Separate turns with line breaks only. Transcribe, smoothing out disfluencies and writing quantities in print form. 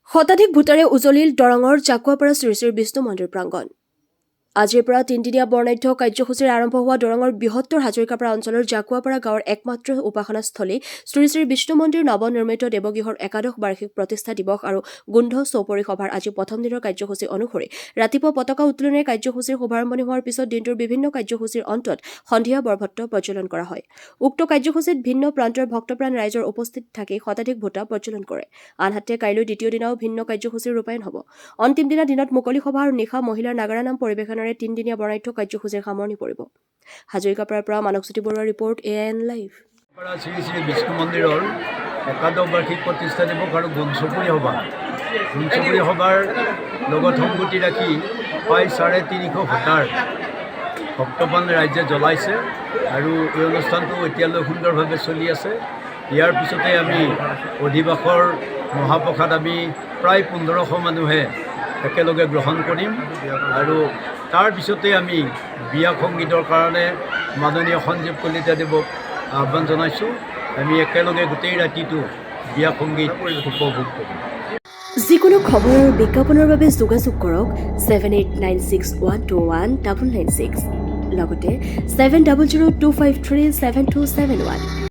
শতাধিক ভোটাৰে উজলিল দৰঙৰ জাকুৱাপাৰা শ্ৰী শ্ৰী বিষ্ণু মন্দিৰ প্ৰাংগণ। আজিৰ পৰা তিনিদিনীয়া বৰ্ণাঢ্য কাৰ্যসূচীৰে আৰম্ভ হোৱা দৰঙৰ বৃহত্তৰ হাজৰিকাপাৰা অঞ্চলৰ জাকুৱাপাৰা গাঁৱৰ একমাত্ৰ উপাসনাস্থলী শ্ৰী শ্ৰী বিষ্ণু মন্দিৰ নৱনিৰ্মিত দেৱগৃহৰ একাদশ বাৰ্ষিক প্ৰতিষ্ঠা দিৱস আৰু গোন্ধ চৌপৰী সভাৰ আজি প্ৰথম দিনৰ কাৰ্যসূচী অনুসৰি ৰাতিপুৱা পতাকা উত্তোলনেৰে কাৰ্যসূচীৰ শুভাৰম্ভণি হোৱাৰ পিছত দিনটোৰ বিভিন্ন কাৰ্যসূচীৰ অন্তত সন্ধিয়া বৰভট্ট প্ৰজ্বলন কৰা হয়। উক্ত কাৰ্যসূচীত ভিন্ন প্ৰান্তৰ ভক্তপ্ৰাণ ৰাইজৰ উপস্থিত থাকি শতাধিক ভোটা প্ৰজ্বলন কৰে। আনহাতে কাইলৈ দ্বিতীয় দিনাও ভিন্ন কাৰ্যসূচীৰ ৰূপায়ণ হ'ব। অন্তিম দিনত মুকলি সভা আৰু নিশা মহিলাৰ নাগাৰা নাম পৰিৱেশনেৰে তিনিদিনীয়া বৰ্ণাঢ্য কাৰ্যসূচীৰ সামৰণি পৰিব। হাজৰিকাপাৰাৰ পৰা মানসজ্যোতি বৰুৱাৰ report AIN live.
Shri Shri Vishnu মন্দিৰৰ একাদশ বাৰ্ষিক প্ৰতিষ্ঠা দিৱস আৰু গুণচপুৰী সভাৰ লগত সংগতি ৰাখি প্ৰায় 350 ভোটাৰ ভক্তপ্ৰাণ ৰাইজে জ্বলাইছে আৰু এই অনুষ্ঠানটো এতিয়ালৈ সুন্দৰভাৱে চলি আছে। ইয়াৰ পিছতে আমি অধিবাসৰ মহাপ্ৰসাদ আমি প্ৰায় 1500 মানুহে একেলগে গ্ৰহণ কৰিম আৰু তাৰ পিছতে আমি বিয়া সংগীতৰ কাৰণে মাননীয় সঞ্জীৱ কলিতা দেৱক আহ্বান জনাইছোঁ। আমি একেলগে গোটেই ৰাতিটো বিয়া সংগীত উপভোগ কৰিম।
যিকোনো খবৰ আৰু বিজ্ঞাপনৰ বাবে যোগাযোগ কৰক 7896121996 লগতে 7002537271।